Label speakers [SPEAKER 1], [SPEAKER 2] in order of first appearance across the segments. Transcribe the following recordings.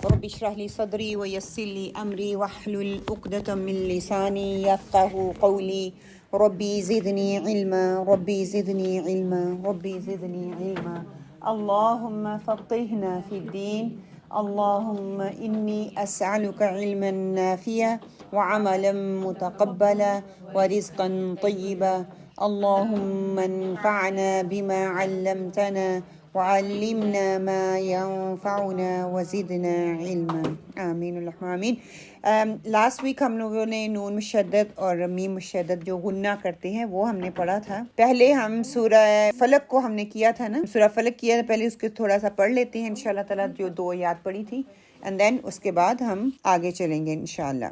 [SPEAKER 1] رب اشرح لي صدري ويسر لي أمري واحلل عقدة من لساني يفقهوا قولي ربي زدني علما ربي زدني علما ربي زدني علما اللهم فقهنا في الدين اللهم إني أسألك علما نافعا وعملا متقبلا ورزقا طيبا اللهم انفعنا بما علمتنا وعلمنا ما ينفعنا وزدنا علما آمین اللہم آمین۔ لاسٹ ویک ہم لوگوں نے نون مشدد اور میم مشدد جو غنہ کرتے ہیں وہ ہم نے پڑھا تھا۔ پہلے ہم سورہ فلق کو ہم نے کیا تھا نا، سورہ فلق کیا تھا، پہلے اس کو تھوڑا سا پڑھ لیتے ہیں انشاءاللہ تعالیٰ، جو 2 یاد پڑھی تھی، اینڈ دین اس کے بعد ہم آگے چلیں گے انشاءاللہ۔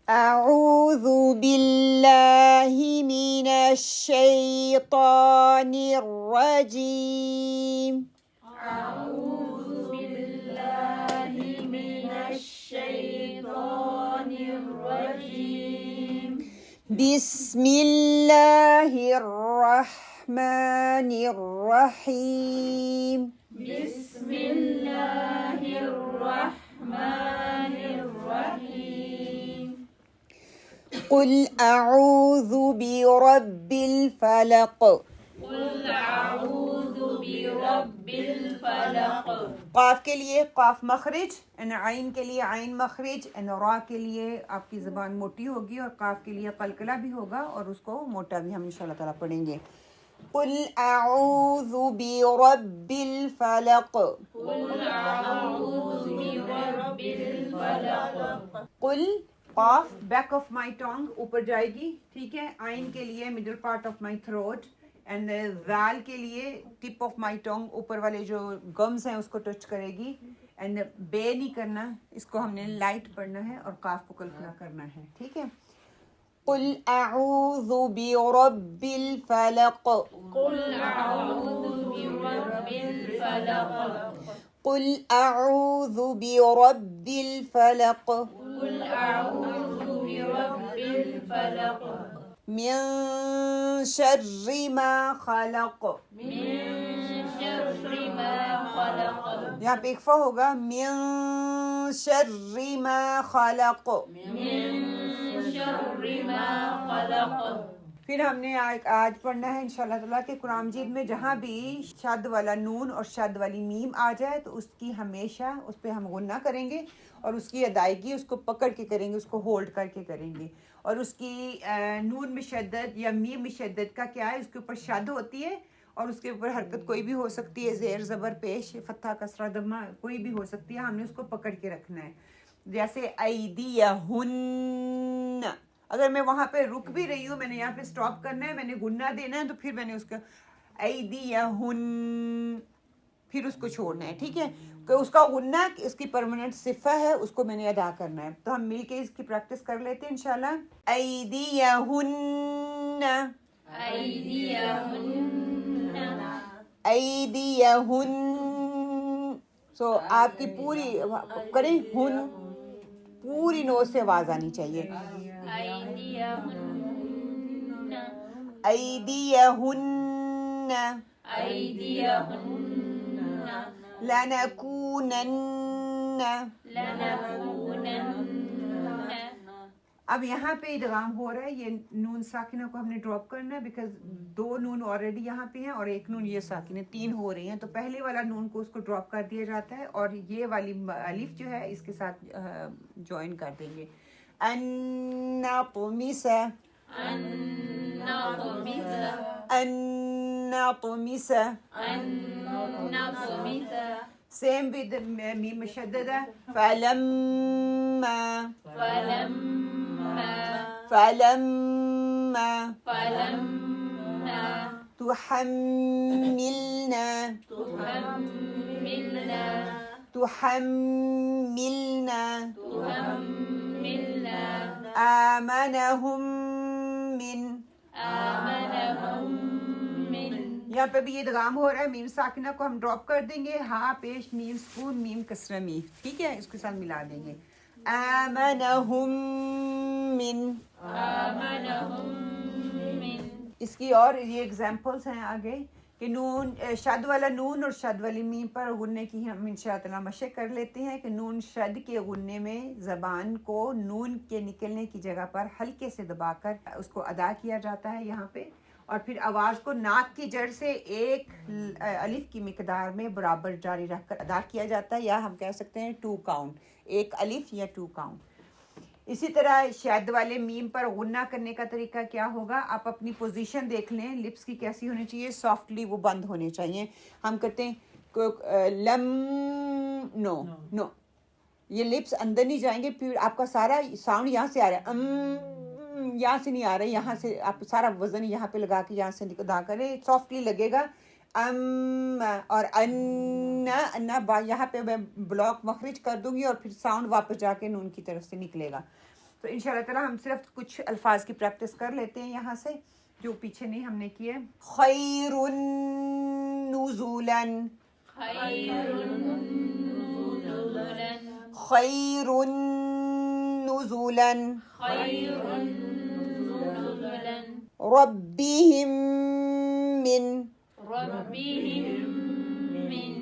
[SPEAKER 1] اعوذ باللہ من الشیطان الرجیم
[SPEAKER 2] أعوذ بالله من الشيطان الرجيم
[SPEAKER 1] بسم اللہ الرحمن الرحیم
[SPEAKER 2] بسم الله الرحمن الرحيم
[SPEAKER 1] قل اعوذ برب الفلق
[SPEAKER 2] قل أعوذ برب الفلق
[SPEAKER 1] قاف کے لیے قاف مخرج، and عین کے لیے عین مخرج، and را کے لیے آپ کی زبان موٹی ہوگی، اور قاف کے لیے قلقلہ بھی ہوگا، اور اس کو موٹا بھی ہم انشاءاللہ تعالیٰ پڑھیں گے۔ قل اعوذ برب الفلق
[SPEAKER 2] قل أعوذ برب الفلق
[SPEAKER 1] قل قاف بیک آف مائی ٹانگ اوپر جائے گی، ٹھیک ہے، عین کے لیے middle part of my throat, and ذال کے لیے ٹپ آف مائی ٹانگ اوپر والے جو گمز ہیں اس کو ٹچ کرے گی، اینڈ بے نہیں کرنا، اس کو ہم نے لائٹ پڑھنا ہے، اور قاف کو کلکلا کرنا ہے، ٹھیک ہے۔ قل اعوذ برب الفلق
[SPEAKER 2] قل أعوذ برب الفلق
[SPEAKER 1] قل اعوذ برب الفلق
[SPEAKER 2] قل أعوذ برب الفلق
[SPEAKER 1] من شر ما خلق،
[SPEAKER 2] من شر ما خلق
[SPEAKER 1] یہاں پہ اخفا ہوگا، من شر ما خلق۔
[SPEAKER 2] من شر ما خلق
[SPEAKER 1] پھر ہم نے آج پڑھنا ہے انشاءاللہ تعالیٰ کہ قرآن مجید میں جہاں بھی شد والا نون اور شد والی میم آ جائے تو اس کی ہمیشہ اس پہ ہم غنہ کریں گے، اور اس کی ادائیگی اس کو پکڑ کے کریں گے، اس کو ہولڈ کر کے کریں گے، اور اس کی نون مشدد یا میم مشدد کا کیا ہے، اس کے اوپر شد ہوتی ہے، اور اس کے اوپر حرکت کوئی بھی ہو سکتی ہے، زیر زبر پیش فتحہ کسرہ ضمہ کوئی بھی ہو سکتی ہے، ہم نے اس کو پکڑ کے رکھنا ہے۔ جیسے ایدیہن، اگر میں وہاں پہ رک بھی رہی ہوں، میں نے یہاں پہ سٹاپ کرنا ہے، میں نے غنہ دینا ہے، تو پھر میں نے اس کا ایدیہن، پھر اس کو چھوڑنا ہے، ٹھیک ہے، کہ اس کا غنہ اس کی پرماننٹ صفہ ہے، اس کو میں نے ادا کرنا ہے۔ تو ہم مل کے اس کی پریکٹس کر لیتے ہیں انشاءاللہ۔ ایدیہن
[SPEAKER 2] أيديهن
[SPEAKER 1] ایدیہن، سو آپ کی پوری کریں، ہن پوری نوز سے آواز آنی چاہیے،
[SPEAKER 2] أيديهن
[SPEAKER 1] ایدیہن
[SPEAKER 2] أيديهن
[SPEAKER 1] لنکونن۔
[SPEAKER 2] لنكونن
[SPEAKER 1] اب یہاں پہ ادغام ہو رہا ہے، یہ نون ساکنہ کو ہم نے ڈراپ کرنا ہے، بیکاز 2 نون آلریڈی یہاں پہ ہیں اور 1 نون یہ ساکنہ، 3 ہو رہی ہیں، تو پہلے والا نون کو اس کو ڈراپ کر دیا جاتا ہے، اور یہ والی الف جو ہے اس کے ساتھ جوائن کر دیں گے۔ ان نطمس
[SPEAKER 2] أن نطمس
[SPEAKER 1] ان نطمس،
[SPEAKER 2] أن نطمس
[SPEAKER 1] سیم ود میم مشددہ، فلما
[SPEAKER 2] فلما
[SPEAKER 1] فلما
[SPEAKER 2] فلما
[SPEAKER 1] تحملنا
[SPEAKER 2] تحملنا
[SPEAKER 1] تحملنا
[SPEAKER 2] تحملنا
[SPEAKER 1] آمنهم من،
[SPEAKER 2] آمنهم من
[SPEAKER 1] یہاں پہ بھی یہ ادغام ہو رہا ہے، میم ساکنہ کو ہم ڈراپ کر دیں گے، ہاں پیش میم سکون میم کسرہ میم، ٹھیک ہے، اس کے ساتھ ملا دیں گے۔ آمنهم من،
[SPEAKER 2] آمنهم من
[SPEAKER 1] اس کی اور یہ ایگزامپلس ہیں آگے کہ کہ نون شد والا نون اور شد والی میم پر غننے کی ہم انشاءاللہ مشق کر لیتے ہیں کہ نون شد کے غننے میں زبان کو نون کے نکلنے کی جگہ پر ہلکے سے دبا کر اس کو ادا کیا جاتا ہے یہاں پہ، اور پھر آواز کو ناک کی جڑ سے ایک الف کی مقدار میں برابر جاری رکھ کر ادا کیا جاتا ہے، یا ہم کہہ سکتے ہیں 2 کاؤنٹ، ایک الف یا 2 کاؤنٹ۔ اسی طرح شد والے میم پر غنہ کرنے کا طریقہ کیا ہوگا، آپ اپنی پوزیشن دیکھ لیں، لپس کی کیسی ہونی چاہیے، سافٹلی وہ بند ہونے چاہیے۔ ہم کرتے ہیں لم، نو، یہ لپس اندر نہیں جائیں گے، پھر آپ کا سارا ساؤنڈ یہاں سے آ رہا ہے، یہاں سے نہیں آ رہا ہے، یہاں سے آپ سارا وزن یہاں پہ لگا کے یہاں سے ادا کریں، سافٹلی لگے گا۔ اور یہاں پہ میں بلاک مخرج کر دوں گی اور پھر ساؤنڈ واپس جا کے نون کی طرف سے نکلے گا۔ تو انشاءاللہ تعالی ہم صرف کچھ الفاظ کی پریکٹس کر لیتے ہیں یہاں سے جو پیچھے نہیں ہم نے کیے۔ خیر نزولا،
[SPEAKER 2] خیر نزولا،
[SPEAKER 1] خیر نزولا،
[SPEAKER 2] خیر نزولا،
[SPEAKER 1] ربهم من،
[SPEAKER 2] ربهم من،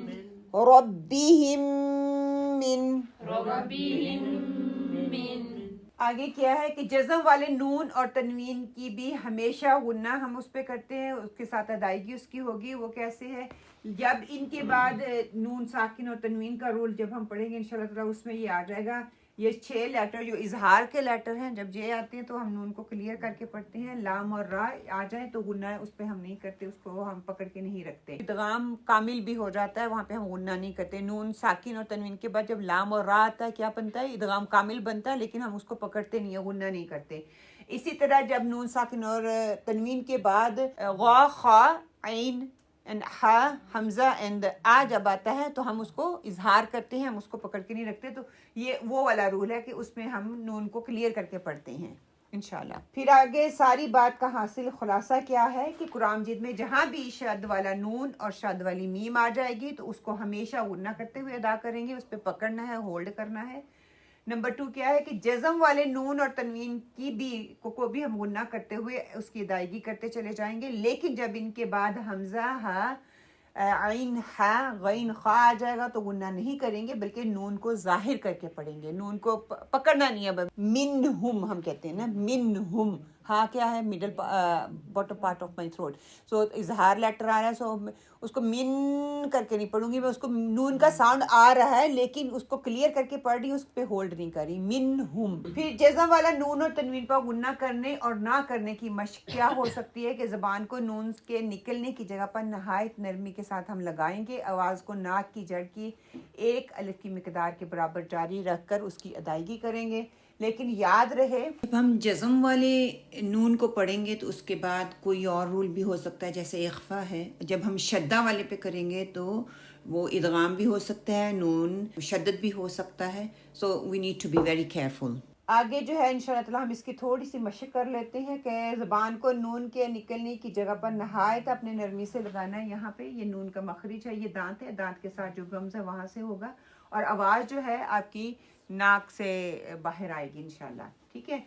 [SPEAKER 1] ربهم من۔
[SPEAKER 2] ربهم من۔
[SPEAKER 1] آگے کیا ہے کہ جزم والے نون اور تنوین کی بھی ہمیشہ غنہ ہم اس پہ کرتے ہیں، اس کے ساتھ ادائیگی اس کی ہوگی۔ وہ کیسے ہے، جب ان کے بعد نون ساکن اور تنوین کا رول جب ہم پڑھیں گے انشاءاللہ تعالی اس میں یہ آ جائے گا۔ یہ 6 لیٹر جو اظہار کے لیٹر ہیں، جب یہ آتے ہیں تو ہم نون کو کلیئر کر کے پڑھتے ہیں، لام اور را آ جائیں تو غنہ اس پہ ہم نہیں کرتے، اس کو ہم پکڑ کے نہیں رکھتے۔ ادغام کامل بھی ہو جاتا ہے، وہاں پہ ہم غنہ نہیں کرتے۔ نون ساکن اور تنوین کے بعد جب لام اور را آتا ہے کیا بنتا ہے، ادغام کامل بنتا ہے، لیکن ہم اس کو پکڑتے نہیں ہیں، غنہ نہیں کرتے۔ اسی طرح جب نون ساکن اور تنوین کے بعد غا، خا، عین اینڈ ہا، حمزہ اینڈ آ جب آتا ہے تو ہم اس کو اظہار کرتے ہیں، ہم اس کو پکڑ کے نہیں رکھتے۔ تو یہ وہ والا رول ہے کہ اس میں ہم نون کو کلیئر کر کے پڑھتے ہیں انشاءاللہ۔ پھر آگے ساری بات کا حاصل خلاصہ کیا ہے کہ قرآن مجید میں جہاں بھی شد والا نون اور شد والی میم آ جائے گی تو اس کو ہمیشہ غنہ کرتے ہوئے ادا کریں گے، اس پہ پکڑنا ہے، ہولڈ کرنا ہے۔ نمبر 2 کیا ہے کہ جزم والے نون اور تنوین کی بھی کو بھی ہم غنہ کرتے ہوئے اس کی ادائیگی کرتے چلے جائیں گے، لیکن جب ان کے بعد حمزہ، ہا، عین، ہا، غین، خا آ جائے گا تو غنہ نہیں کریں گے، بلکہ نون کو ظاہر کر کے پڑھیں گے، نون کو پکڑنا نہیں ہے۔ منہم ہم کہتے ہیں نا، منہم، ہاں کیا ہے، middle bottom part of my throat, so Izhar later آ رہا ہے، سو اس کو من کر کے نہیں پڑھوں گی میں، اس کو نون کا ساؤنڈ آ رہا ہے لیکن اس کو کلیئر کر کے پڑھ رہی ہوں، اس پہ ہولڈ نہیں کر رہی، منہم۔ پھر جزم والا نون اور تنوین پر غنہ کرنے اور نہ کرنے کی مشق کیا ہو سکتی ہے کہ زبان کو نون کے نکلنے کی جگہ پر نہایت نرمی کے ساتھ ہم لگائیں گے، آواز کو ناک کی جڑ کی ایک الف کی مقدار کے برابر جاری رکھ کر اس کی ادائیگی کریں گے۔ لیکن یاد رہے جب ہم جزم والے نون کو پڑھیں گے تو اس کے بعد کوئی اور رول بھی ہو سکتا ہے، جیسے اخفا ہے۔ جب ہم شدہ والے پہ کریں گے تو وہ ادغام بھی ہو سکتا ہے، نون مشدد بھی ہو سکتا ہے، so we need to be very careful. آگے جو ہے انشاءاللہ تعالی ہم اس کی تھوڑی سی مشق کر لیتے ہیں کہ زبان کو نون کے نکلنے کی جگہ پر نہایت اپنے نرمی سے لگانا ہے۔ یہاں پہ یہ نون کا مخرج ہے، یہ دانت ہے، دانت کے ساتھ جو گمز ہے وہاں سے ہوگا، اور آواز جو ہے آپ کی ناک سے باہر آئے گی انشاءاللہ، ٹھیک ہے۔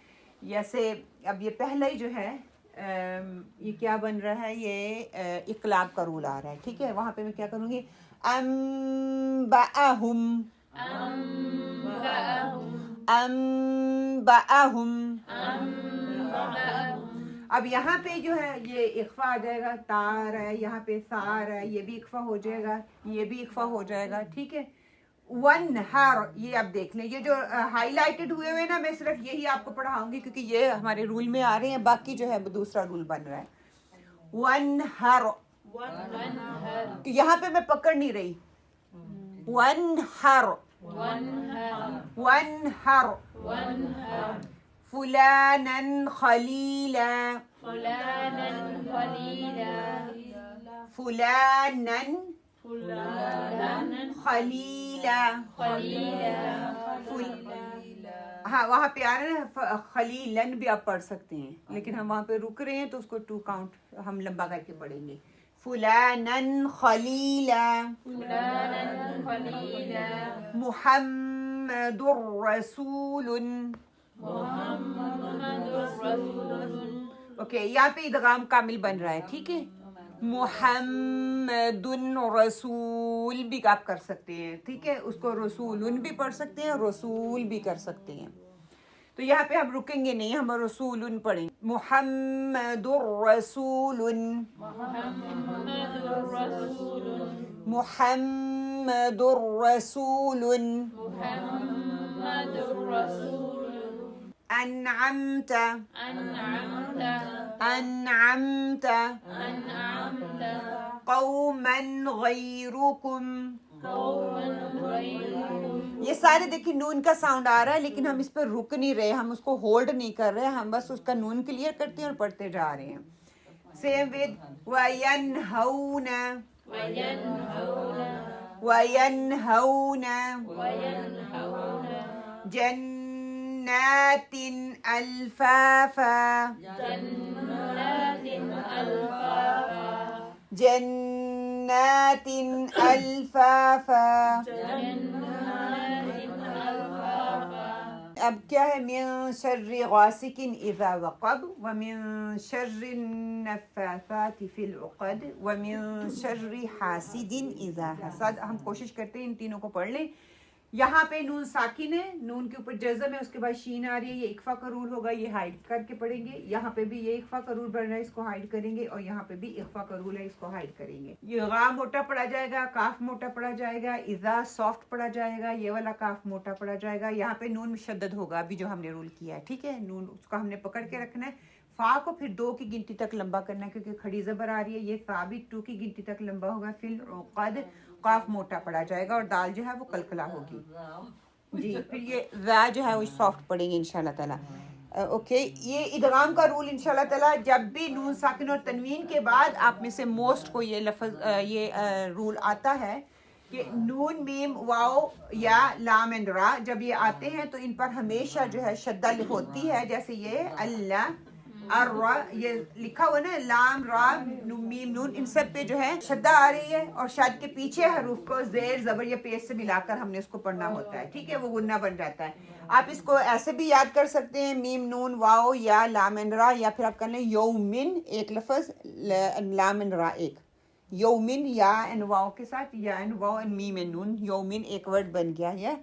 [SPEAKER 1] جیسے اب یہ پہلا ہی جو ہے یہ کیا بن رہا ہے، یہ اقلاب کا رول آ رہا ہے، ٹھیک ہے۔ وہاں پہ میں کیا کروں گی، انبأہم، انبأہم۔ اب یہاں پہ جو ہے یہ اخفا آ جائے گا، تار ہے، یہاں پہ ثار ہے، یہ بھی اخفا ہو جائے گا، یہ بھی اخفا ہو جائے گا، ٹھیک ہے۔ ونہر، یہ آپ دیکھ لیں، یہ جو ہائی لائٹڈ ہوئے ہوئے نا، میں صرف یہی آپ کو پڑھاؤں گی کیونکہ یہ ہمارے رول میں آ رہے ہیں، باقی جو ہے دوسرا رول بن رہا ہے۔ ونہر، یہاں پہ میں پکڑ نہیں رہی، ونہر، ونہر، فلانا خلیلا،
[SPEAKER 2] فلانا خلیلا،
[SPEAKER 1] فلانا
[SPEAKER 2] فلانا
[SPEAKER 1] خلیلا،
[SPEAKER 2] خلیلا،
[SPEAKER 1] ہاں وہاں پہ آ رہا ہے نا، خلیلن بھی آپ پڑھ سکتے ہیں، لیکن ہم وہاں پہ رک رہے ہیں تو اس کو 2 کاؤنٹ ہم لمبا کر کے پڑھیں گے۔ فلانا خلیلا،
[SPEAKER 2] فلانا خلیلا،
[SPEAKER 1] محمد رسول،
[SPEAKER 2] محمد رسول۔
[SPEAKER 1] اوکے، یہاں پہ ادغام کامل بن رہا ہے، ٹھیک ہے۔ محمدن رسول بھی آپ کر سکتے ہیں، ٹھیک ہے، اس کو رسولن بھی پڑھ سکتے ہیں، رسول بھی کر سکتے ہیں. تو یہاں پہ ہم رکیں گے نہیں، ہم رسولن پڑھیں. محمد رسول،
[SPEAKER 2] محمد رسول،
[SPEAKER 1] محمد رسول.
[SPEAKER 2] محمد رسول.
[SPEAKER 1] انعمت،
[SPEAKER 2] انعمت،
[SPEAKER 1] انعمت
[SPEAKER 2] انعمت
[SPEAKER 1] قوما غیرکم.
[SPEAKER 2] قوما غيركم.
[SPEAKER 1] یہ سارے دیکھیں نون کا ساؤنڈ آ رہا ہے، لیکن ہم اس پہ رک نہیں رہے، ہم اس کو ہولڈ نہیں کر رہے، ہم بس اس کا نون کلیئر کرتے ہیں اور پڑھتے جا رہے ہیں. سیم ود وینہون،
[SPEAKER 2] وينهون،
[SPEAKER 1] وینہون
[SPEAKER 2] وينهون
[SPEAKER 1] جنات الفافا،
[SPEAKER 2] جنات الفافا،
[SPEAKER 1] جنات الفافا.
[SPEAKER 2] جنات الفافا.
[SPEAKER 1] اب کیا ہے؟ من شر غاسق اذا وقب ومن شر النفاثات فی العقد ومن شر حاسد اذا حسد. ہم کوشش کرتے ہیں ان تینوں کو پڑھ لیں. یہاں پہ نون ساکن ہے، نون کے اوپر جزم ہے، اس کے بعد شین آ رہی ہے، یہ اخفا کا رول ہوگا، یہ ہائڈ کر کے پڑھیں گے. یہاں پہ بھی یہ اخفا کا رول بڑھ رہا ہے، اس کو ہائڈ کریں گے، اور یہاں پہ بھی اخفا کا رول ہے، اس کو ہائڈ کریں گے. یہ غا موٹا پڑھا جائے گا، کاف موٹا پڑھا جائے گا، اذا سافٹ پڑھا جائے گا، یہ والا کاف موٹا پڑھا جائے گا. یہاں پہ نون مشدد ہوگا ابھی جو ہم نے رول کیا ہے، ٹھیک ہے. نون اس کو ہم نے پکڑ کے رکھنا ہے. فا کو پھر 2 کی گنتی تک لمبا کرنا ہے کیونکہ کھڑی زبر آ رہی ہے. یہ فا بھی 2 کی گنتی تک لمبا ہوگا. فی العقد قاف موٹا پڑھا جائے گا اور دال جو ہے وہ کلکلا ہوگی. جی پھر یہ وا جو ہے وہ سافٹ پڑھیں گے انشاءاللہ تعالیٰ. اوکے، یہ ادغام کا رول انشاءاللہ تعالیٰ، جب بھی نون ساکن اور تنوین کے بعد آپ میں سے موسٹ کو یہ لفظ یہ رول آتا ہے کہ نون میم واو یا لام اینڈ را جب یہ آتے ہیں تو ان پر ہمیشہ جو ہے شدہ ہوتی ہے. جیسے یہ اللہ، الرا، یہ لکھا ہوا نا لام را میم نون، ان سب پہ جو ہے شدہ آ رہی ہے، اور شد کے پیچھے حروف کو زیر زبر یا پیش سے ملا کر ہم نے اس کو پڑھنا ہوتا ہے، ٹھیک ہے، وہ غنہ بن جاتا ہے. آپ اس کو ایسے بھی یاد کر سکتے ہیں، میم نون واو یا لام اینڈ را، یا پھر آپ کر لیں یومن ایک لفظ، لام اینڈ را ایک، یومن یا اینڈ واو کے ساتھ، یا اینڈ واو اینڈ میم اینڈ نون، یومن ایک ورڈ بن گیا ہے،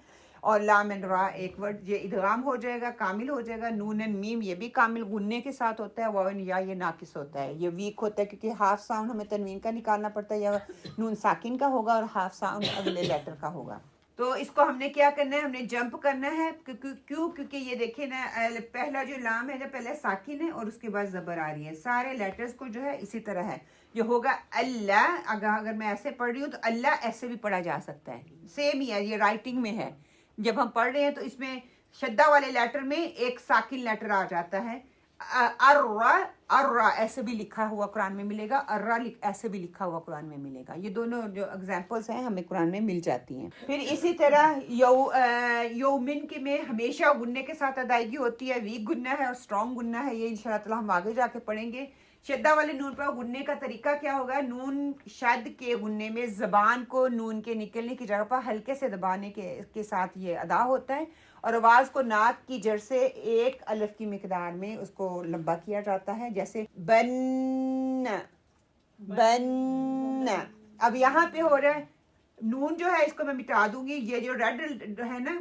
[SPEAKER 1] اور لام اینڈ را ایک ورڈ. یہ ادغام ہو جائے گا، کامل ہو جائے گا. نون اینڈ میم یہ بھی کامل غننے کے ساتھ ہوتا ہے. واو اینڈ یا یہ ناقص ہوتا ہے، یہ ویک ہوتا ہے کیونکہ ہاف ساؤنڈ ہمیں تنوین کا نکالنا پڑتا ہے، یا نون ساکن کا ہوگا اور ہاف ساؤنڈ اگلے لیٹر کا ہوگا. تو اس کو ہم نے کیا کرنا ہے؟ ہم نے جمپ کرنا ہے. کیوں؟ کیونکہ یہ دیکھیں نا، پہلا جو لام ہے جو پہلے ساکن ہے اور اس کے بعد زبر آ رہی ہے. سارے لیٹرز کو جو ہے اسی طرح ہے. یہ ہوگا اللہ، اگر میں ایسے پڑھ رہی ہوں تو اللہ ایسے بھی پڑھا جا سکتا ہے، سیم ہی ہے، یہ رائٹنگ میں ہے. جب ہم پڑھ رہے ہیں تو اس میں شدہ والے لیٹر میں ایک ساکن لیٹر آ جاتا ہے. ارا ایسے بھی لکھا ہوا قرآن میں ملے گا، ارا ایسے بھی لکھا ہوا قرآن میں ملے گا. یہ دونوں جو اگزامپلس ہیں ہمیں قرآن میں مل جاتی ہیں. پھر اسی طرح یومن کے میں ہمیشہ غننے کے ساتھ ادائیگی ہوتی ہے. ویک غنہ ہے اور اسٹرانگ غنہ ہے، یہ انشاءاللہ تعالیٰ ہم آگے جا کے پڑھیں گے. شدہ والے نون پر غننے کا طریقہ کیا ہوگا؟ نون شد کے غننے میں زبان کو نون کے نکلنے کی جگہ پر ہلکے سے دبانے کے ساتھ یہ ادا ہوتا ہے، اور آواز کو ناک کی جڑ سے 1 الف کی مقدار میں اس کو لمبا کیا جاتا ہے. جیسے بن، بن. اب یہاں پہ ہو رہا ہے نون جو ہے اس کو میں مٹا دوں گی. یہ جو ریڈ ہے نا،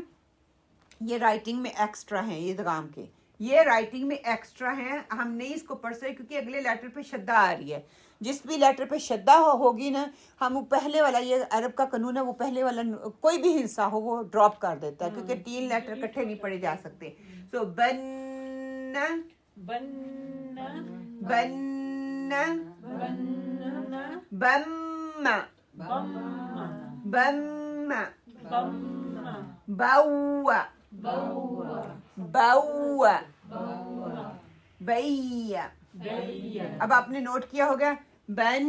[SPEAKER 1] یہ رائٹنگ میں ایکسٹرا ہیں، یہ ادغام کے یہ رائٹنگ میں ایکسٹرا ہیں. ہم نہیں اس کو پڑھ سکتے کیونکہ اگلے لیٹر پہ شدہ آ رہی ہے. جس بھی لیٹر پہ شدہ ہوگی نا، ہم وہ پہلے والا، یہ عرب کا قانون ہے، وہ پہلے والا کوئی بھی حصہ ہو وہ ڈراپ کر دیتا ہے کیونکہ 3 لیٹر اکٹھے نہیں پڑھے جا سکتے. سو بن،
[SPEAKER 2] بن،
[SPEAKER 1] بن،
[SPEAKER 2] بن،
[SPEAKER 1] بم،
[SPEAKER 2] بم،
[SPEAKER 1] بم،
[SPEAKER 2] بم،
[SPEAKER 1] بو،
[SPEAKER 2] بو،
[SPEAKER 1] بو،
[SPEAKER 2] بو،
[SPEAKER 1] بی.
[SPEAKER 2] بی.
[SPEAKER 1] اب آپ نے نوٹ کیا ہوگا بن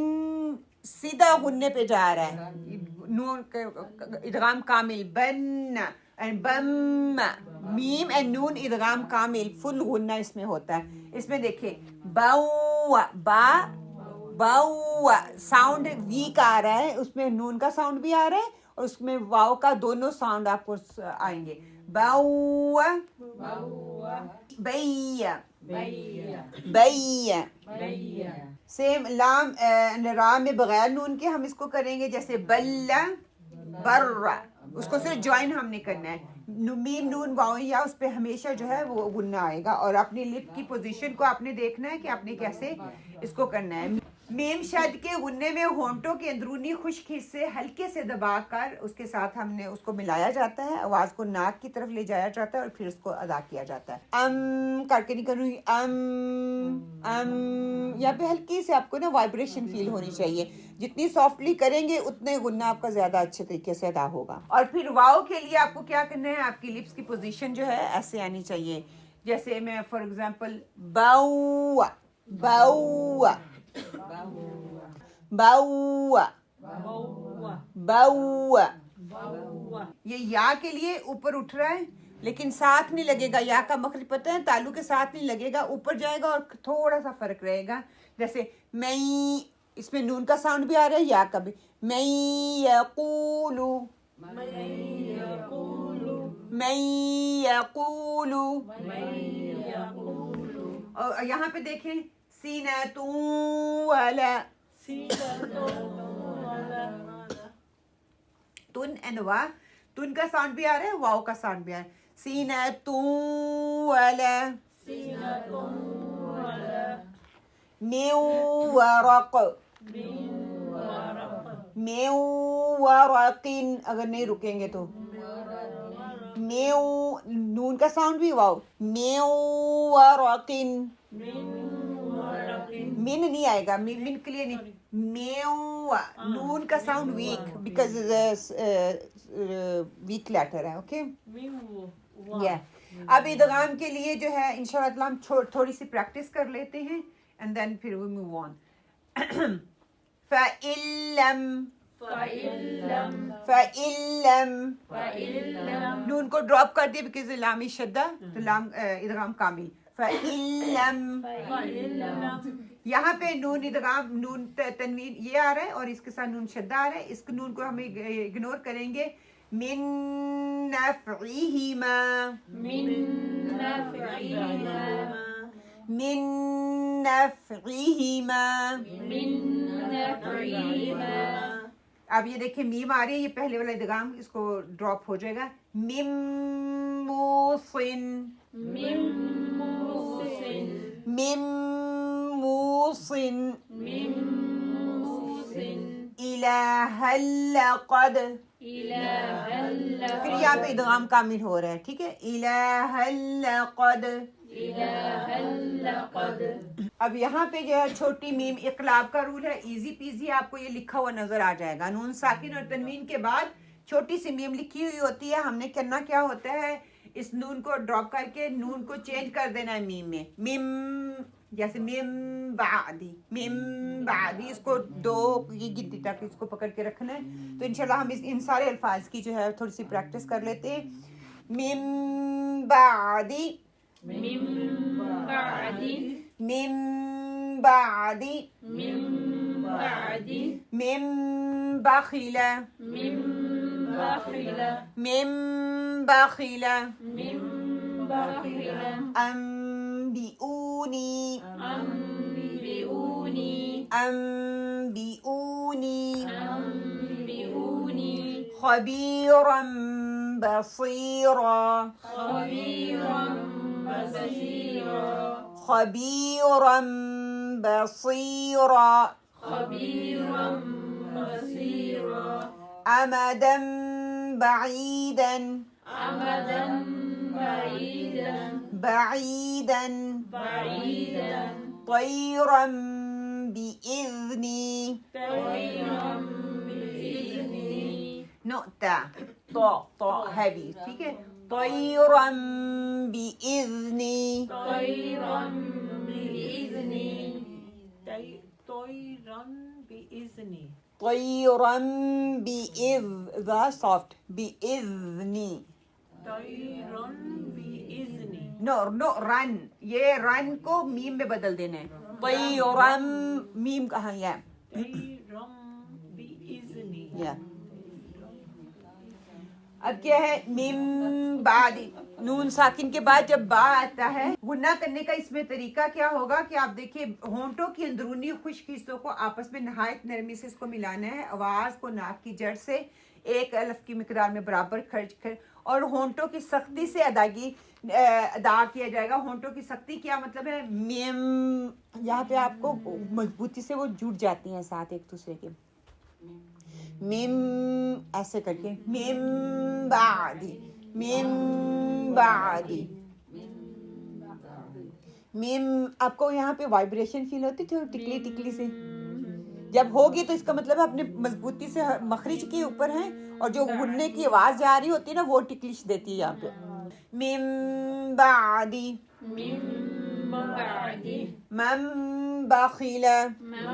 [SPEAKER 1] سیدھا غننے پہ جا رہا ہے، نون ادغام کامل، بن. بم، میم اینڈ نون ادغام کامل، فل غنہ اس میں ہوتا ہے. اس میں دیکھیں باؤ، با، باؤ، ساؤنڈ ویک آ رہا ہے، اس میں نون کا ساؤنڈ بھی آ رہا ہے اور اس میں واو کا دونوں ساؤنڈ آپ کو آئیں گے. باو بیا بیا. سیم لام را میں بغیر نون کے ہم اس کو کریں گے جیسے بلا برا, اس کو صرف جوائن ہم نے کرنا ہے. میم نون واو یا اس پہ ہمیشہ جو ہے وہ غنہ آئے گا, اور اپنی لپ کی پوزیشن کو آپ نے دیکھنا ہے کہ آپ نے کیسے اس کو کرنا ہے. میم شد کے غنے میں ہونٹوں کے اندرونی خشک حصے ہلکے سے دبا کر اس کے ساتھ ہم نے اس کو ملایا جاتا ہے, آواز کو ناک کی طرف لے جایا جاتا ہے اور پھر اس کو ادا کیا جاتا ہے. کر کے نہیں کروں گی یہاں پہ ہلکی سے آپ کو نا وائبریشن فیل ہونی چاہیے. جتنی سافٹلی کریں گے اتنے غنہ آپ کا زیادہ اچھے طریقے سے ادا ہوگا. اور پھر واؤ کے لیے آپ کو کیا کرنا ہے, آپ کی لپس کی پوزیشن جو ہے ایسے آنی چاہیے. جیسے میں فار ایگزامپل باؤ باؤ باؤ باؤ, یہ یا کے لیے اوپر اٹھ رہا ہے لیکن ساتھ نہیں لگے گا. یا کا مخرج پتہ ہے تالو کے ساتھ نہیں لگے گا, اوپر جائے گا اور تھوڑا سا فرق رہے گا. جیسے میں, اس میں نون کا ساؤنڈ بھی آ رہا ہے, یا کا بھی. میں یقولو میں یقولو. اور یہاں پہ دیکھیں سینۃ ولا تن اینڈ وا, تن کا ساؤنڈ بھی آ رہا ہے, واؤ کا ساؤنڈ بھی آ رہا ہے. سینۃ ولا من ورق من ورق, اگر نہیں رکیں گے تو میو, نون کا ساؤنڈ بھی واؤ, میو ورق, من نہیں آئے گا, من کے لیے نہیں. میو, نون کا sound weak because weak letter ہے. اوکے یا اب ادغام کے لیے جو ہے انشاءاللہ ہم تھوڑی سی پریکٹس کر لیتے ہیں اینڈ دین پھر وی موو آن. فَإِلَّمْ نون کو ڈراپ کر دیا بیکاز لامی شدہ, تو لام ادغام کامل. فَإِلَّمْ یہاں پہ نون ادغام, نون تنوین یہ آ رہا ہے اور اس کے ساتھ نون شدہ آ رہا ہے. اس نون کو ہم اگنور کریں گے. من نفعہما من نفعہما. اب یہ دیکھیں میم آ رہی ہے, یہ پہلے والا ادغام اس کو ڈراپ ہو جائے گا. مم موسن موسن الہ لقد. پھر یہاں پہ ادغام کامل ہو رہا ہے, ٹھیک ہے. الہ لقد. اب یہاں پہ جو ہے چھوٹی میم اقلاب کا رول ہے, ایزی پیزی آپ کو یہ لکھا ہوا نظر آ جائے گا. نون ساکن اور تنوین کے بعد چھوٹی سی میم لکھی ہوئی ہوتی ہے. ہم نے کرنا کیا ہوتا ہے, اس نون کو ڈراپ کر کے نون کو چینج کر دینا ہے میم میں. میم جیسے میم بعدی, اس کو 2 کی گنتی تک اس کو پکڑ کے رکھنا ہے. تو انشاءاللہ ہم ان سارے الفاظ کی جو ہے تھوڑی سی پریکٹس کر لیتے ہیں. میم بعدی من بعد من بخل من بخل أنبئوني خبيرا بصيرا خبيرا بصيرا أمدا بعيدا بعيدا طيرا بإذني نقطة طاء heavy, ٹھیک ہے. طيرا بإذني طيرا بإذ the soft بإذني no run, یہ run کو میم میں بدل دینا ہے. طيرا میم کہاں ہے, اب کیا ہے مم بعد نون ساکن کے بعد جب با آتا ہے غنہ کرنے کا اس میں طریقہ کیا ہوگا کہ آپ دیکھیے ہونٹوں کی اندرونی خشک حصوں کو آپس میں نہایت نرمی سے اس کو ملانا ہے. آواز کو ناک کی جڑ سے ایک الف کی مقدار میں برابر خرچ کر اور ہونٹوں کی سختی سے ادا کیا جائے گا. ہونٹوں کی سختی کیا مطلب ہے؟ میم یہاں پہ آپ کو مضبوطی سے وہ جڑ جاتی ہیں ساتھ ایک دوسرے کے. میم ایسے کر کے میم بعدی میم بعدی میم. آپ کو یہاں پہ وائبریشن فیل ہوتی تھی ٹکلی ٹکلی سے؟ جب ہوگی تو اس کا مطلب اپنے مضبوطی سے مخرج کے اوپر ہیں اور جو غننے کی آواز جا رہی ہوتی ہے نا وہ ٹکلش دیتی ہے یہاں پہ. میم بعدی
[SPEAKER 2] من بعدی
[SPEAKER 1] من بخل
[SPEAKER 2] من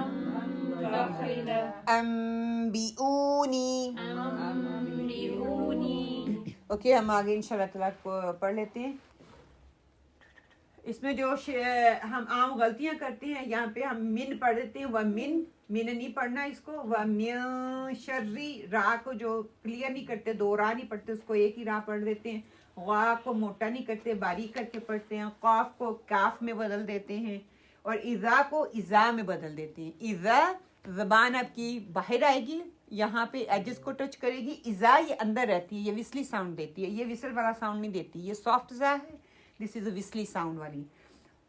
[SPEAKER 2] بخل
[SPEAKER 1] انبئونی.
[SPEAKER 2] انبئونی.
[SPEAKER 1] اوکے ہم آگے انشاءاللہ تعالیٰ کو پڑھ لیتے ہیں. اس میں جو ہم عام غلطیاں کرتے ہیں یہاں پہ ہم من پڑھ دیتے ہیں ومن نہیں پڑھنا اس کو. ومن شری را کو جو کلیئر نہیں کرتے دو را نہیں پڑھتے اس کو ایک ہی را پڑھ دیتے ہیں. غا کو موٹا نہیں کرتے باریک کر کے پڑھتے ہیں. قاف کو کاف میں بدل دیتے ہیں اور اذا کو ازا میں بدل دیتے ہیں. اذا زبان آپ کی باہر آئے گی یہاں پہ ایجز کو ٹچ کرے گی. ازا یہ اندر رہتی ہے یہ وسلی ساؤنڈ دیتی ہے. یہ وسل والا ساؤنڈ نہیں دیتی یہ سافٹ زا ہے. دس از اے وسلی ساؤنڈ والی.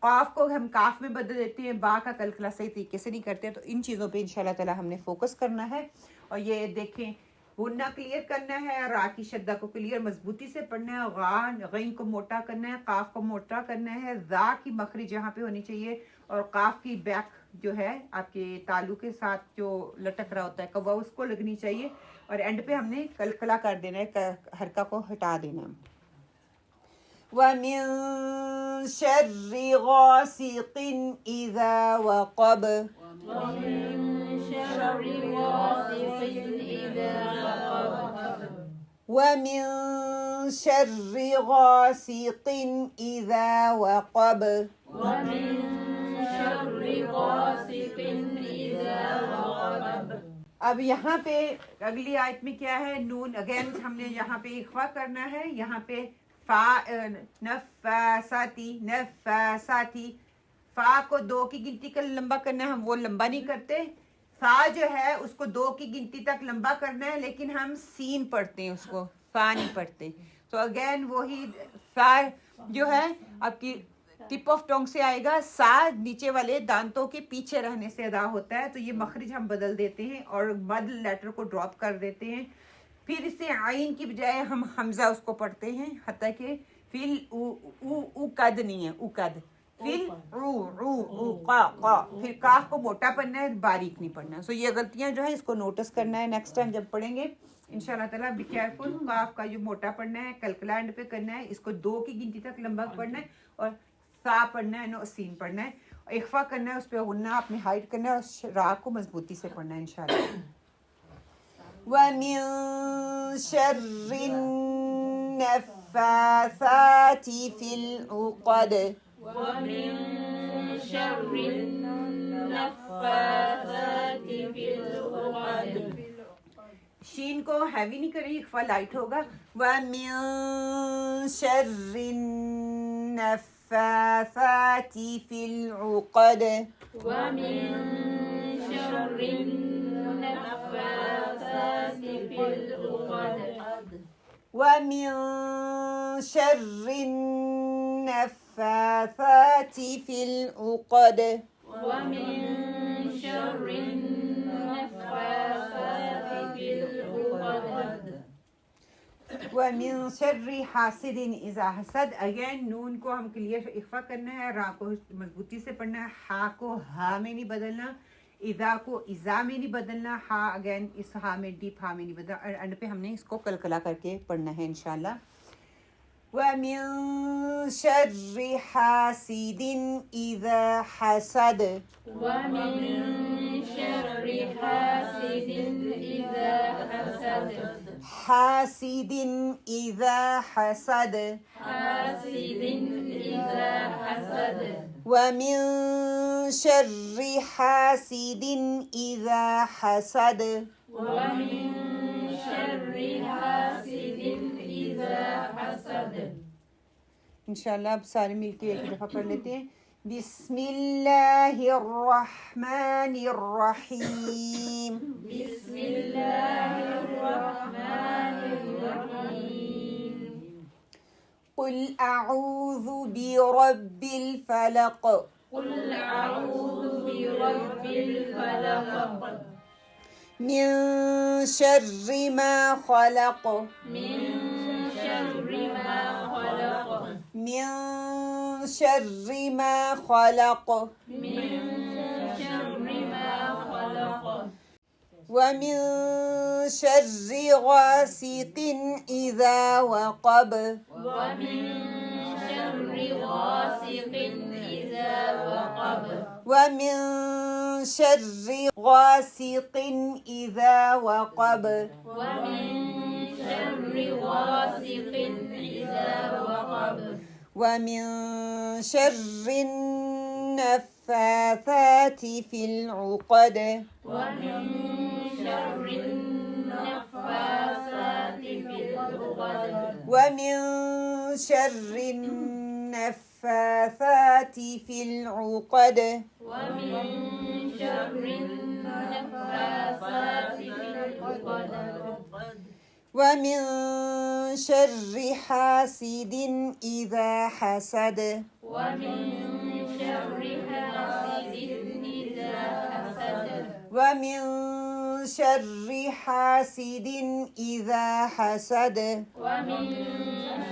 [SPEAKER 1] قاف کو ہم کاف میں بدل دیتے ہیں. با کا کلکلا صحیح طریقے سے نہیں کرتے. تو ان چیزوں پہ انشاءاللہ تعالی ہم نے فوکس کرنا ہے. اور یہ دیکھیں غنہ کلیئر کرنا ہے. را کی شدہ کو کلیئر مضبوطی سے پڑھنا ہے. غین کو موٹا کرنا ہے. قاف کو موٹا کرنا ہے. ذا کی مخرج یہاں پہ ہونی چاہیے اور قاف کی بیک جو ہے آپ کے تالو کے ساتھ جو لٹک رہا ہوتا ہے کوا اس کو لگنی چاہیے. اور اینڈ پہ ہم نے کلکلا کر دینا ہے حرکہ کو ہٹا دینا ہے. وَمِن شَرِّ غَاسِقٍ إِذَا وَقَبَ
[SPEAKER 2] ومن شر غاسق إذا وقب.
[SPEAKER 1] وَمِن شَرِّ غَاسِقٍ إِذَا وَقَبَ.
[SPEAKER 2] ومن شر غاسق إذا وقب.
[SPEAKER 1] اب یہاں پہ اگلی آیت میں کیا ہے؟ نون اگین ہم نے یہاں پہ اخفا کرنا ہے. یہاں پہ نفاساتی فا کو دو کی گنتی کا لمبا کرنا ہے. ہم وہ لمبا نہیں کرتے. فا جو ہے اس کو دو کی گنتی تک لمبا کرنا ہے لیکن ہم سین پڑھتے ہیں اس کو فا نہیں پڑھتے. تو اگین وہی فا جو ہے آپ کی ٹپ آف ٹونگ سے آئے گا. سا نیچے والے دانتوں کے پیچھے رہنے سے ادا ہوتا ہے. تو یہ مخرج ہم بدل دیتے ہیں اور مد لیٹر کو ڈراپ کر دیتے ہیں. پھر اس سے عین کی بجائے ہم حمزہ اس کو پڑھتے ہیں حتیٰ کہ فل او قد نہیں ہے او قد فل رو رو او قا. پھر کاف کو موٹا پڑھنا ہے باریک نہیں پڑھنا. سو یہ غلطیاں جو ہے اس کو نوٹس کرنا ہے. نیکسٹ ٹائم جب پڑھیں گے انشاءاللہ تعالیٰ بی کیئرفل. کاف کا جو موٹا پڑھنا ہے کلکلا اینڈ پہ کرنا ہے. اس کو دو کی گنتی تک لمبا پڑھنا ہے اور سا پڑھنا ہے نو سین پڑھنا ہے. اخفا کرنا ہے اس پہ غنہ اپنے ہائٹ کرنا ہے اور را کو مضبوطی سے پڑھنا ہے انشاءاللہ. وَمِن شَرِّ النَّفَّاثَاتِ فِي الْعُقَدِ.
[SPEAKER 2] ومن شر النفاثات في العقد.
[SPEAKER 1] شین کو ہیوی نہیں کریں اخفا لائٹ ہوگا. وَمِن شَرِّ النَّفَّاثَاتِ فِي الْعُقَدِ.
[SPEAKER 2] ومن شر النفاثات في العقد.
[SPEAKER 1] وَمِن شَرِّ النَّفَّاثَاتِ فِي الْعُقَدِ.
[SPEAKER 2] ومن شر النفاثات في العقد.
[SPEAKER 1] وَمِن شَرِّ حَاسِدٍ إِذَا حَسَدَ. اگین نون کو ہم کلیئر اخفا کرنا ہے. را کو مضبوطی سے پڑھنا ہے. ہا کو ہا میں نہیں بدلنا. اذا کو ازا میں نہیں بدلنا. ہا اگین اس ہا میں ڈیپ ہا میں نہیں بدلنا. اور اینڈ پہ ہم نے اس کو کلکلا کر کے پڑھنا ہے انشاءاللہ. وَمِن شَرِّ حَاسِدٍ إِذَا حَسَدَ.
[SPEAKER 2] ومن شر حاسد إذا حسد.
[SPEAKER 1] حَاسِدٍ إِذَا حَسَدَ.
[SPEAKER 2] حاسد إذا حسد.
[SPEAKER 1] وَمِن شَرِّ حَاسِدٍ إِذَا حَسَدَ.
[SPEAKER 2] ومن شر حاسد إذا حسد.
[SPEAKER 1] انشاءاللہ اب سارے مل کے ایک دفعہ پڑھ لیتے ہیں. بسم اللہ الرحمن الرحیم.
[SPEAKER 2] بسم الله الرحمن الرحيم.
[SPEAKER 1] قل اعوذ برب الفلق
[SPEAKER 2] قل أعوذ برب الفلق
[SPEAKER 1] من شر ما خلق
[SPEAKER 2] من شر ما خلق
[SPEAKER 1] من شر ما خلق
[SPEAKER 2] من شر ما خلق
[SPEAKER 1] ومن شر غاسق إذا وقب
[SPEAKER 2] ومن شر غاسق إذا وقب
[SPEAKER 1] ومن شر غاسق إذا وقب
[SPEAKER 2] ومن شر غاسق إذا وقب
[SPEAKER 1] ومن شر النفاثات في العقد
[SPEAKER 2] ومن شر النفاثات في العقد
[SPEAKER 1] ومن شر النفاثات في العقد
[SPEAKER 2] ومن شر النفاثات في العقد
[SPEAKER 1] ومن شر حاسد إذا حسد
[SPEAKER 2] ومن شر حاسد إذا حسد
[SPEAKER 1] ومن شر حاسد إذا حسد
[SPEAKER 2] ومن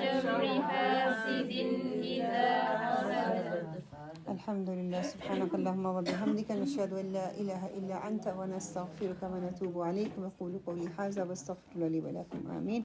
[SPEAKER 2] شر حاسد إذا حسد.
[SPEAKER 1] الحمد لله. سبحانك اللهم وبحمدك نشهد أن لا إله إلا أنت ونستغفرك ونتوب عليك. وقولوا قولي هذا واستغفر لي ولكم. آمين.